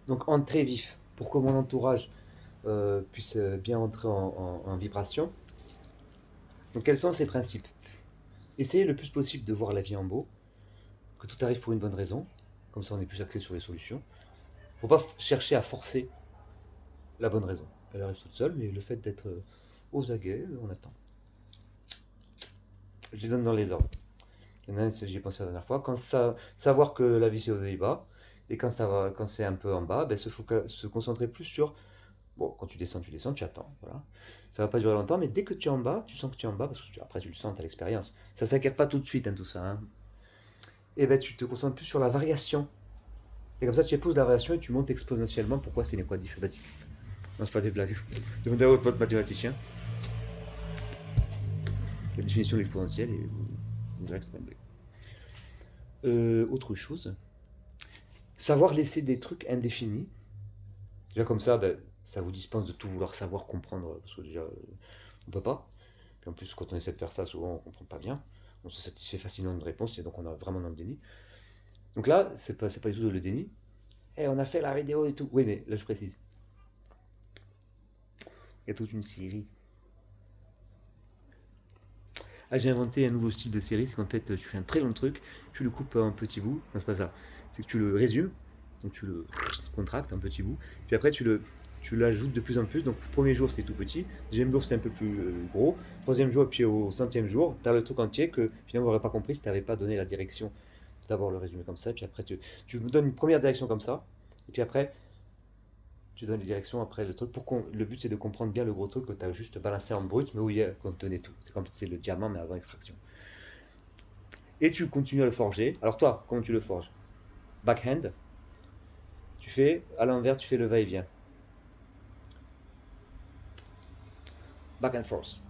Donc entrer vif, pour que mon entourage puisse bien entrer en vibration. Donc quels sont ces principes? Essayez le plus possible de voir la vie en beau, que tout arrive pour une bonne raison, comme ça on est plus axé sur les solutions. Faut pas chercher à forcer la bonne raison. Elle arrive toute seule, mais le fait d'être aux aguets, on attend. Je les donne dans les ordres. Il y en a un, j'y ai pensé la dernière fois. Savoir que la vie c'est aux et bas, et quand c'est un peu en bas, ben, se concentrer plus sur. Bon, quand tu descends, tu attends. Voilà. Ça va pas durer longtemps, mais dès que tu es en bas, tu sens que tu es en bas, parce que après tu le sens, tu as l'expérience. Ça s'acquiert pas tout de suite, hein, tout ça. Hein. Et ben tu te concentres plus sur la variation. Et comme ça, tu épouses la variation et tu montes exponentiellement. Pourquoi c'est une équation basique? Non, c'est pas des blagues. Demandez à votre pote mathématicien la définition de l'exponentielle et vous direz que c'est pas une blague. Autre chose, savoir laisser des trucs indéfinis. Déjà comme ça, ben, ça vous dispense de tout vouloir savoir comprendre, parce que déjà, on peut pas. Puis en plus, quand on essaie de faire ça, souvent, on comprend pas bien. On se satisfait facilement d'une réponse, et donc on est vraiment dans le déni. Donc là, c'est pas du tout le déni. Eh, on a fait la vidéo et tout. Oui, mais là, je précise. Il y a toute une série. Ah, j'ai inventé un nouveau style de série, c'est qu'en fait, tu fais un très long truc, tu le coupes en petits bouts. Non, c'est pas ça. C'est que tu le résumes, donc tu le contractes en petits bouts, puis après, tu l'ajoutes de plus en plus. Donc, le premier jour, c'était tout petit, deuxième jour, c'était un peu plus gros, troisième jour, et puis au centième jour, tu as le truc entier que finalement, on n'aurait pas compris si tu n'avais pas donné la direction. D'abord le résumé comme ça, puis après, tu me donnes une première direction comme ça, et puis après, tu donnes les directions après le truc. Le but, c'est de comprendre bien le gros truc que tu as juste balancé en brut, mais où il y a contenait tout. C'est comme c'est le diamant, mais avant extraction. Et tu continues à le forger. Alors toi, comment tu le forges? Backhand, tu fais à l'envers, tu fais le va-et-vient. Back and forth.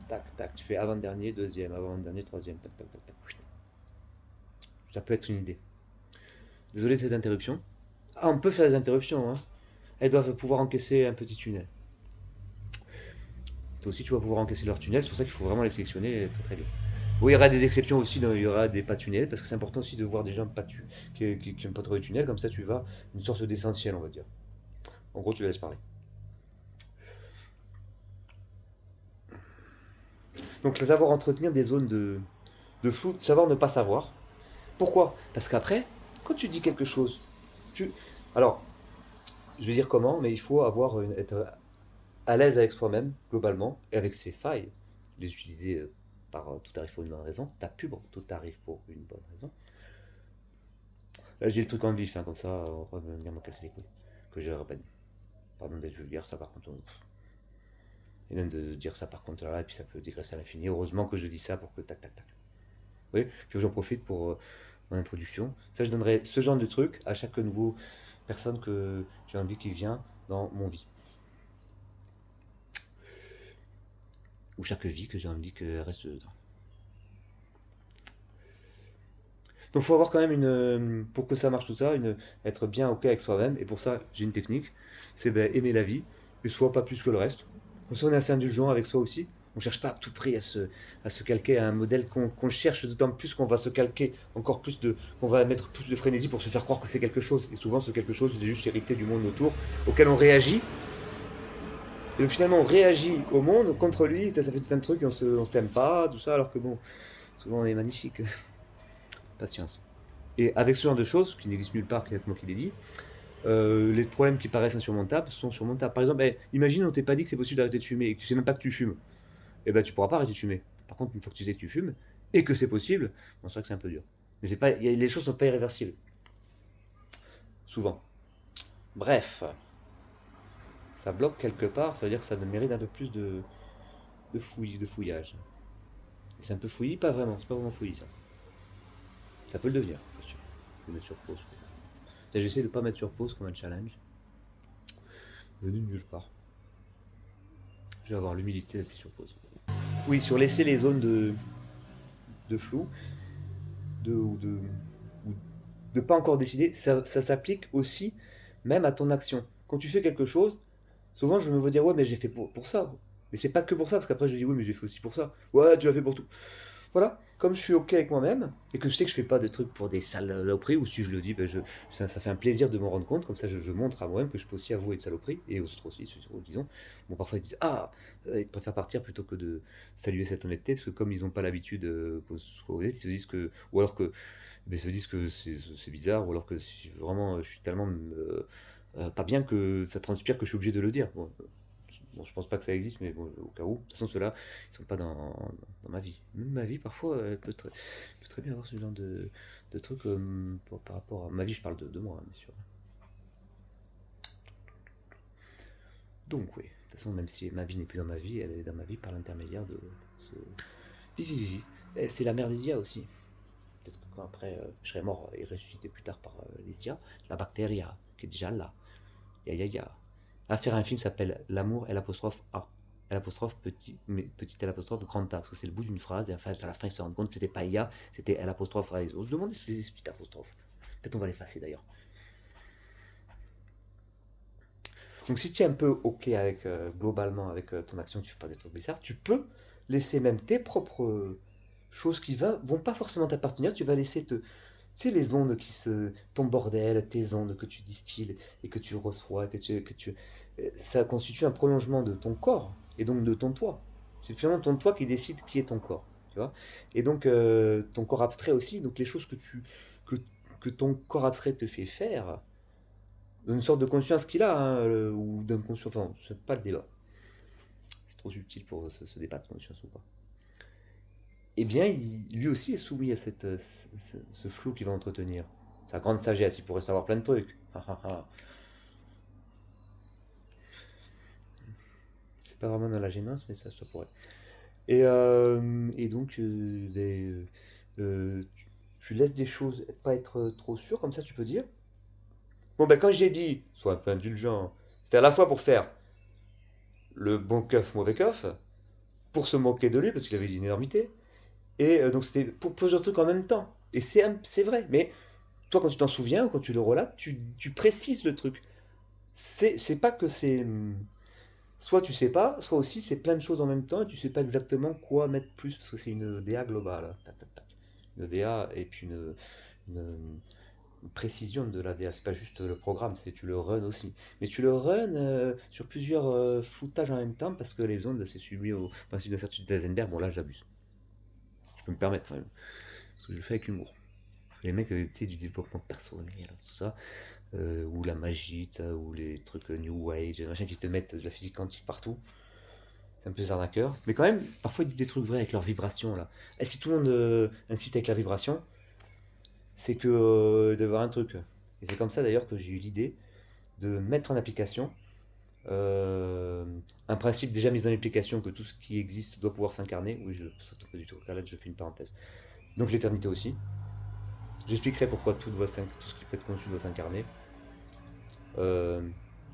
Tac, tac, tu fais avant-dernier, deuxième, avant-dernier, troisième, tac, tac, tac, tac. Ça peut être une idée. Désolé de ces interruptions. Ah, on peut faire des interruptions, hein. Elles doivent pouvoir encaisser un petit tunnel. Toi aussi, tu vas pouvoir encaisser leur tunnel, c'est pour ça qu'il faut vraiment les sélectionner très très bien. Oui, il y aura des exceptions aussi, il y aura des pas tunnels, parce que c'est important aussi de voir des gens qui n'aiment pas trop les tunnels, comme ça tu vas une sorte d'essentiel, on va dire. En gros, tu les laisses parler. Donc, savoir entretenir des zones de flou, savoir ne pas savoir. Pourquoi? Parce qu'après, quand tu dis quelque chose, tu. Alors, je vais dire comment, mais il faut être à l'aise avec soi-même, globalement, et avec ses failles. Les utiliser par tout arrive pour une bonne raison. Ta pub, tout arrive pour une bonne raison. Là, j'ai le truc en vif, hein, comme ça, on va venir me casser les couilles. Que j'ai pas dit. Pardon d'être vulgaire, ça par contre. Et même de dire ça par contre là, et puis ça peut dégraisser à l'infini. Heureusement que je dis ça pour que tac tac tac. Oui, puis j'en profite pour mon introduction. Ça, je donnerai ce genre de truc à chaque nouveau personne que j'ai envie qui vient dans mon vie. Ou chaque vie que j'ai envie qu'elle reste dedans. Donc il faut avoir quand même pour que ça marche tout ça, être bien ok avec soi-même. Et pour ça, j'ai une technique, c'est ben, aimer la vie, et soit pas plus que le reste. Comme ça, on est assez indulgent avec soi aussi. On ne cherche pas à tout prix à se calquer à un modèle qu'on cherche, d'autant plus qu'on va se calquer encore plus qu'on va mettre plus de frénésie pour se faire croire que c'est quelque chose. Et souvent, ce quelque chose, c'est juste hérité du monde autour, auquel on réagit. Et donc finalement, on réagit au monde contre lui, ça fait tout un truc, et on s'aime pas, tout ça, alors que bon, souvent on est magnifique. Patience. Et avec ce genre de choses, qui n'existent nulle part, peut-être moi qui l'ai dit, les problèmes qui paraissent insurmontables sont surmontables. Par exemple, imagine on t'ait pas dit que c'est possible d'arrêter de fumer et que tu sais même pas que tu fumes. Et ben tu pourras pas arrêter de fumer. Par contre, une fois que tu sais que tu fumes et que c'est possible, c'est vrai que c'est un peu dur. Mais les choses sont pas irréversibles. Souvent. Bref, ça bloque quelque part, ça veut dire que ça mérite un peu plus de fouillage. Et c'est un peu fouillis, pas vraiment, c'est pas vraiment fouillis ça. Ça peut le devenir, bien sûr. Faut mettre sur pause. J'essaie de pas mettre sur pause comme un challenge. Venu de nulle part. Je vais avoir l'humilité d'appuyer sur pause. Oui, sur laisser les zones de flou, ou de pas encore décider, ça s'applique aussi même à ton action. Quand tu fais quelque chose, souvent je me veux dire ouais mais j'ai fait pour ça. Mais c'est pas que pour ça, parce qu'après je dis oui mais j'ai fait aussi pour ça. Ouais tu l'as fait pour tout. voilà, comme je suis OK avec moi-même et que je sais que je fais pas de trucs pour des saloperies, ou si je le dis, ben ça fait un plaisir de m'en rendre compte, comme ça je montre à moi-même que je peux aussi avouer de saloperies, et aux autres aussi, disons. Bon, parfois ils disent ah, ils préfèrent partir plutôt que de saluer cette honnêteté, parce que comme ils n'ont pas l'habitude qu'on soit honnête, ils se disent que, ou alors que, ben, ils se disent que c'est bizarre, ou alors que si vraiment je suis tellement pas bien que ça transpire que je suis obligé de le dire. Bon, je pense pas que ça existe, mais bon, au cas où. De toute façon, ceux-là, ils sont pas dans ma vie. Même ma vie, parfois, elle peut très bien avoir ce genre de trucs par rapport à ma vie. Je parle de moi, hein, bien sûr. Donc, oui. De toute façon, même si ma vie n'est plus dans ma vie, elle est dans ma vie par l'intermédiaire de ce. Vivi. Et c'est la mère des IA aussi. Peut-être que quand après, je serai mort et ressuscité plus tard par les IA, la bactéria, qui est déjà là. Ya. À faire un film s'appelle L'amour et l'apostrophe A. L'apostrophe petit, mais petit L apostrophe grand A, parce que c'est le bout d'une phrase, et à la fin ils se rendent compte que c'était pas IA, c'était L apostrophe A. On se demande si c'est des petites apostrophes. Peut-être on va l'effacer d'ailleurs. Donc si tu es un peu OK avec, globalement avec ton action, tu fais pas des trucs bizarres, tu peux laisser même tes propres choses qui vont pas forcément t'appartenir, tu vas laisser tu sais, les ondes ton bordel, tes ondes que tu distilles et que tu reçois, ça constitue un prolongement de ton corps et donc de ton toi. C'est finalement ton toi qui décide qui est ton corps, tu vois. Et donc ton corps abstrait aussi, donc les choses que, que ton corps abstrait te fait faire, une sorte de conscience qu'il a, hein, ou d'inconscient, enfin, c'est pas le débat. C'est trop subtil pour se débattre, conscience ou pas. Eh bien, lui aussi est soumis à ce flou qu'il va entretenir. Sa grande sagesse, il pourrait savoir plein de trucs. C'est pas vraiment dans la gênance, mais ça pourrait. Et donc, tu laisses des choses pas être trop sûr, comme ça tu peux dire. Bon, ben quand j'ai dit, sois un peu indulgent, c'était à la fois pour faire le bon keuf, mauvais keuf, pour se moquer de lui, parce qu'il avait une énormité, et donc c'était pour plusieurs trucs en même temps. Et c'est vrai, mais toi, quand tu t'en souviens ou quand tu le relates, tu précises le truc. C'est pas que c'est. Soit tu sais pas, soit aussi c'est plein de choses en même temps et tu sais pas exactement quoi mettre plus parce que c'est une EDA globale, hein. Tac, tac, tac. Une EDA et puis une- une précision de l'ADA. C'est pas juste le programme, c'est tu le run aussi. Mais tu le run sur plusieurs foutages en même temps parce que les ondes c'est soumis au principe d'incertitude d'Eisenberg. Bon, là j'abuse. Je peux me permettre quand même. Parce que je le fais avec humour. Les mecs, tu sais, du développement personnel, tout ça, ou la magie, ça, ou les trucs New Age, machin qui te mettent de la physique quantique partout. C'est un peu des arnaqueurs. Mais quand même, parfois ils disent des trucs vrais avec leurs vibrations là. Et si tout le monde insiste avec la vibration, c'est que il doit y avoir un truc. Et c'est comme ça d'ailleurs que j'ai eu l'idée de mettre en application euh, un principe déjà mis en application que tout ce qui existe doit pouvoir s'incarner. Oui, je saute pas du tout. Là, je fais une parenthèse. Donc l'éternité aussi. J'expliquerai pourquoi tout ce qui peut être conçu doit s'incarner. Euh,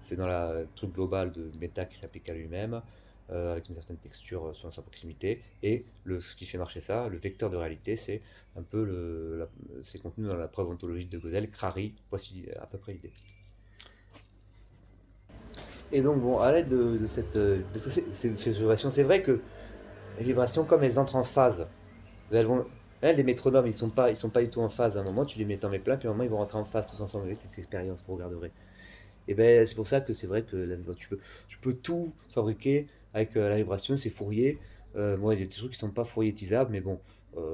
c'est dans la truc global de méta qui s'applique à lui-même, avec une certaine texture sur sa proximité. Et ce qui fait marcher ça, le vecteur de réalité, c'est un peu c'est contenu dans la preuve ontologique de Gödel, Crary, voici à peu près l'idée. Et donc, bon, à l'aide de cette. Parce que ces vibrations, c'est vrai que les vibrations, comme elles entrent en phase, elles vont. Les métronomes, ils sont pas du tout en phase. À un moment, tu les mets dans mes plein, puis à un moment, ils vont rentrer en phase tous ensemble. C'est cette expérience, vous regarderez. Et ben c'est pour ça que c'est vrai que tu peux tout fabriquer avec la vibration, c'est Fourier. Bon, il y a des trucs qui sont pas fouriétisables, mais bon,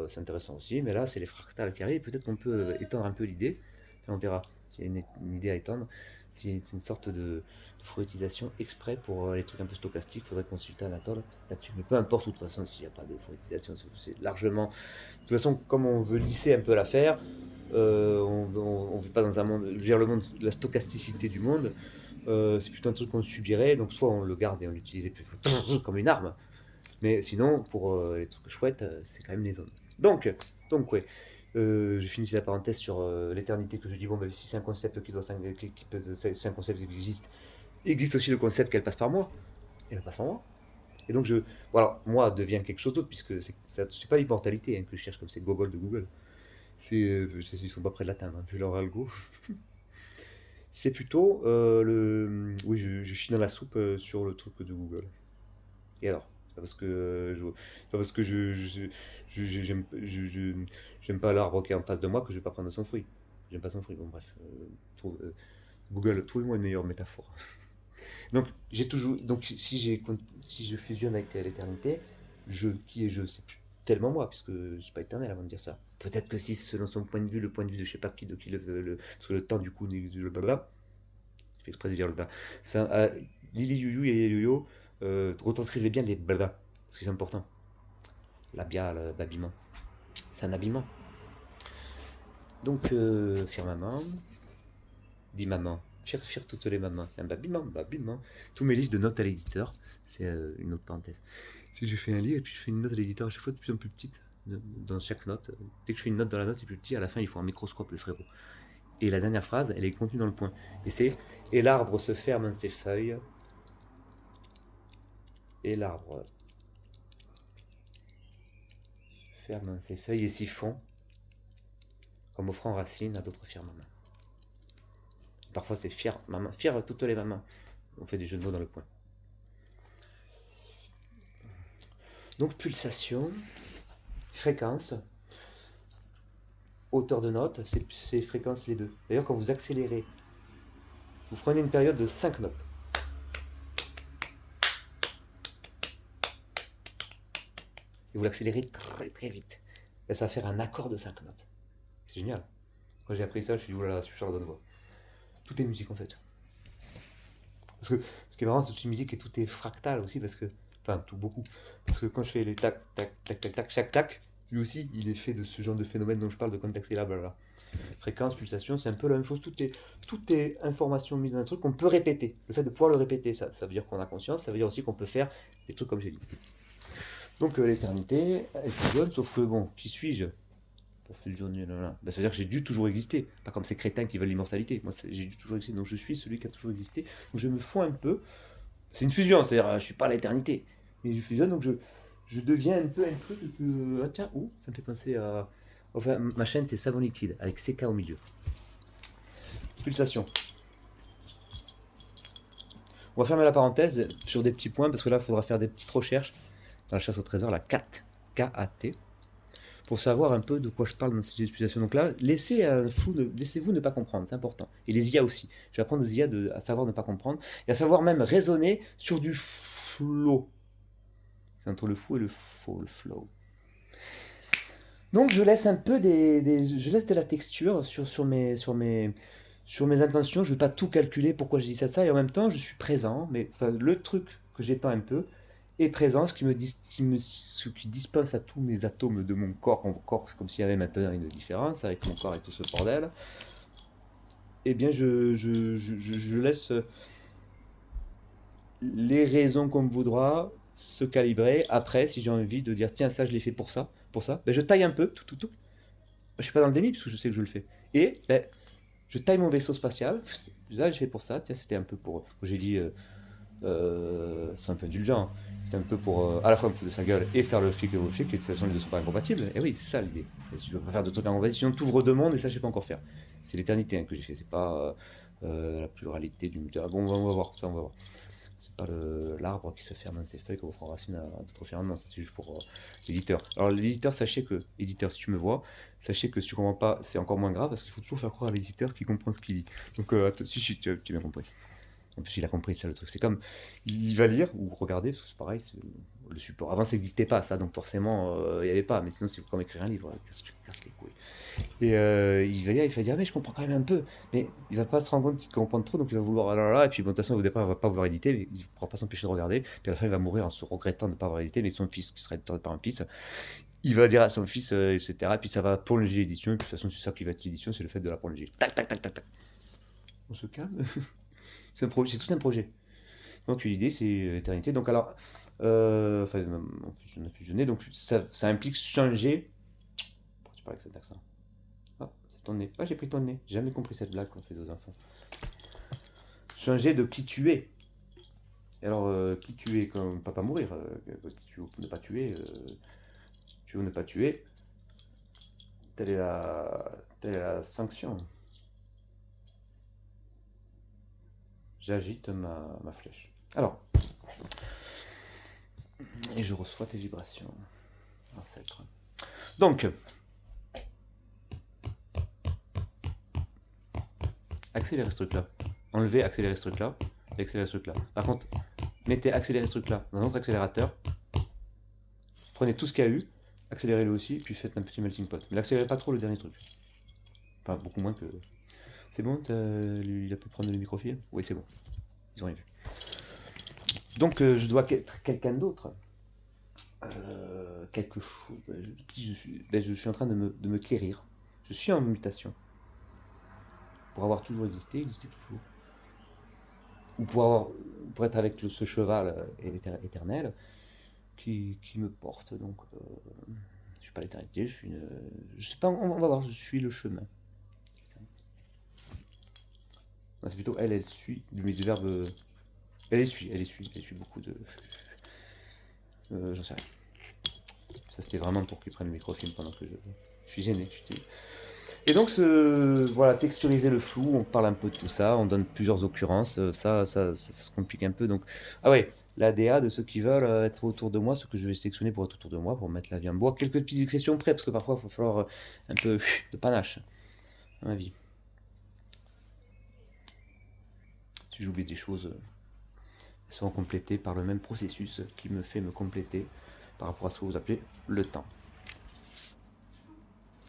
c'est intéressant aussi. Mais là, c'est les fractales qui arrivent. Peut-être qu'on peut étendre un peu l'idée. On verra s'il y a une idée à étendre. Si c'est une sorte de fouriétisation exprès pour les trucs un peu stochastiques, il faudrait consulter Anatole là-dessus. Mais peu importe, de toute façon, s'il n'y a pas de fouriétisation, c'est largement. De toute façon, comme on veut lisser un peu l'affaire, on ne vit pas dans un monde. Je veux dire, le monde, la stochasticité du monde, c'est plutôt un truc qu'on subirait. Donc, soit on le garde et on l'utilise comme une arme. Mais sinon, pour les trucs chouettes, c'est quand même les zones. Donc ouais. Je finis la parenthèse sur l'éternité que je dis. Bon, ben, si c'est un concept c'est un concept qui existe, il existe aussi le concept qu'elle passe par moi. Elle passe par moi. Et donc, voilà, moi devient quelque chose d'autre, puisque c'est pas l'immortalité hein, que je cherche comme c'est Gogol de Google. Ils sont pas près de l'atteindre, hein, vu leur algo. C'est plutôt oui, je chie dans la soupe sur le truc de Google. Et alors, Pas parce que pas parce que j'aime pas l'arbre qui est en face de moi que je vais pas prendre son fruit. J'aime pas son fruit. Bon, bref. Google, trouvez-moi une meilleure métaphore. Donc, j'ai toujours. Donc, si je fusionne avec l'éternité, qui est je, c'est plus tellement moi, puisque je suis pas éternel avant de dire ça. Peut-être que si, selon son point de vue, le point de vue de je sais pas qui, de qui parce que le temps, du coup, le blabla, je fais exprès de dire le blabla. Ça, Lili Youyou et Yo-Yo, retranscrivez bien les blabla, parce que c'est important. Labial, l'habillement. C'est un habillement. Donc, fière maman, dit maman. Fier toutes les mamans. C'est un babillement, babillement. Tous mes livres de notes à l'éditeur, c'est une autre parenthèse. Si je fais un livre et puis je fais une note à l'éditeur à chaque fois de plus en plus petite, dans chaque note, dès que je fais une note dans la note, c'est plus petit, à la fin il faut un microscope, le frérot. Et la dernière phrase, elle est contenue dans le point. Et c'est et l'arbre se ferme en ses feuilles, et l'arbre ferme en ses feuilles et s'y fond, comme offrant racine à d'autres fières mamans. Parfois c'est fier maman, fier toutes les mamans. On fait des jeux de mots dans le point. Donc pulsation, fréquence, hauteur de note, c'est fréquence les deux. D'ailleurs, quand vous accélérez, vous prenez une période de 5 notes. Et vous l'accélérez très très vite. Et ça va faire un accord de 5 notes. C'est génial. Quand j'ai appris ça, je me suis dit, oulala, je suis sur la bonne voie. Tout est musique en fait. Parce que ce qui est marrant, c'est toute une musique et tout est fractal aussi, parce que. Enfin, tout beaucoup. Parce que quand je fais les tac, tac, tac, tac, tac, chaque tac, lui aussi, il est fait de ce genre de phénomène dont je parle, de contexte et là, blablabla. Fréquence, pulsation, c'est un peu la même chose. Tout est information mise dans un truc qu'on peut répéter. Le fait de pouvoir le répéter, ça veut dire qu'on a conscience, ça veut dire aussi qu'on peut faire des trucs comme j'ai dit. Donc l'éternité, elle fusionne, sauf que bon, qui suis-je pour fusionner ben, ça veut dire que j'ai dû toujours exister, pas comme ces crétins qui veulent l'immortalité. Moi, j'ai dû toujours exister, donc je suis celui qui a toujours existé. Donc je me fonds un peu. C'est une fusion, c'est-à-dire je suis pas l'éternité, mais je fusionne, donc je deviens un peu un truc que. Ah tiens, ça me fait penser à. Enfin, ma chaîne c'est Savon Liquide, avec CK au milieu. Pulsation. On va fermer la parenthèse sur des petits points, parce que là, il faudra faire des petites recherches dans la chasse au trésor, la CAT, K-A-T, pour savoir un peu de quoi je parle dans cette explication. Donc là, laissez-vous ne pas comprendre, c'est important. Et les IA aussi. Je vais apprendre aux IA à savoir ne pas comprendre, et à savoir même raisonner sur du flow. C'est entre le fou et le faux, le flow. Donc je laisse un peu je laisse de la texture sur mes intentions. Je ne vais pas tout calculer pourquoi je dis ça, et en même temps je suis présent. Mais enfin, le truc que j'étends un peu est présent, ce qui dispense à tous mes atomes de mon corps, c'est comme s'il y avait maintenant une différence avec mon corps et tout ce bordel. Eh bien je laisse les raisons qu'on me voudra se calibrer. Après, si j'ai envie de dire tiens, ça je l'ai fait pour ça, ben, je taille un peu, tout. Je suis pas dans le déni parce que je sais que je le fais. Et ben, je taille mon vaisseau spatial. Là, j'ai fait pour ça. Tiens, c'était un peu pour. J'ai dit. C'est un peu indulgent. C'était un peu pour à la fois me foutre de sa gueule et faire le flic et le flic, et de toute façon les deux sont pas incompatibles. Et oui, c'est ça l'idée. Et si tu veux pas faire de trucs incompatibles, sinon tu ouvres deux mondes et ça je sais pas encore faire. C'est l'éternité que j'ai fait, c'est pas la pluralité du. Ah bon, on va voir, ça on va voir. C'est pas l'arbre qui se ferme dans ses feuilles qu'on prend racine à d'autres fermements, ça c'est juste pour l'éditeur. Alors l'éditeur, sachez que, éditeur, si tu me vois, sachez que si tu comprends pas, c'est encore moins grave parce qu'il faut toujours faire croire à l'éditeur qui comprend ce qu'il dit. Donc, si, tu as bien compris. En plus, il a compris, ça le truc. C'est comme, il va lire ou regarder, parce que c'est pareil, le support. Avant, ça n'existait pas, ça, donc forcément, il n'y avait pas. Mais sinon, c'est comme écrire un livre, tu casses les couilles. Et il va lire, il va dire, ah, mais je comprends quand même un peu. Mais il va pas se rendre compte qu'il comprend trop, donc il va vouloir, ah là là, et puis bon, de toute façon, au départ, il va pas vouloir éditer, mais il ne pourra pas s'empêcher de regarder. Puis à la fin, il va mourir en se regrettant de ne pas avoir édité, mais son fils, qui serait édité par un fils, il va dire à son fils, etc. Et puis ça va prolonger l'édition, et puis de toute façon, c'est ça qui va être l'édition, c'est le fait de la prolonger. Tac, tac, tac, tac, tac. On se calme. C'est tout un projet. Donc l'idée c'est l'éternité. Donc alors, enfin, on a fusionné, donc ça implique changer. Pourquoi tu parles avec cet accent? Ah, c'est ton nez. Ah, j'ai pris ton nez. J'ai jamais compris cette blague qu'on fait aux enfants. Changer de qui tu es. Et alors, qui tu es comme pas mourir, qui tu veux ne pas tuer, tu veux ne pas tuer. Telle est la sanction. J'agite ma flèche. Alors, Et je reçois tes vibrations. Ancêtre. Donc, accélérez ce truc-là. Enlevez, accélérez ce truc-là. Et accélérez ce truc-là. Par contre, mettez accélérez ce truc-là dans un autre accélérateur. Prenez tout ce qu'il y a eu, accélérez-le aussi, puis faites un petit melting pot. Mais n'accélérez pas trop le dernier truc. Enfin, beaucoup moins que... C'est bon, il a pu prendre le microfilm? Oui, c'est bon. Ils ont rien vu. Donc, je dois être quelqu'un d'autre. Quelque chose. Qui je suis? Je suis en train de me quérir. Je suis en mutation. Pour avoir toujours existé toujours. Ou pour être avec ce cheval éternel qui me porte. Donc, je suis pas l'éternité, je suis une. Je sais pas, on va voir, je suis le chemin. Non, c'est plutôt elle suit, mais du verbe. Elle essuie beaucoup de. J'en sais rien. Ça, c'était vraiment pour qu'il prenne le microfilm pendant que je suis gêné. Et donc, voilà, texturiser le flou, on parle un peu de tout ça, on donne plusieurs occurrences, ça se complique un peu. Donc, ah ouais, la DA de ceux qui veulent être autour de moi, ceux que je vais sélectionner pour être autour de moi, pour mettre la vie en bois. Quelques petites exceptions près, parce que parfois, il va falloir un peu de panache, à ma vie. Si j'oublie des choses, elles seront complétées par le même processus qui me fait me compléter par rapport à ce que vous appelez le temps.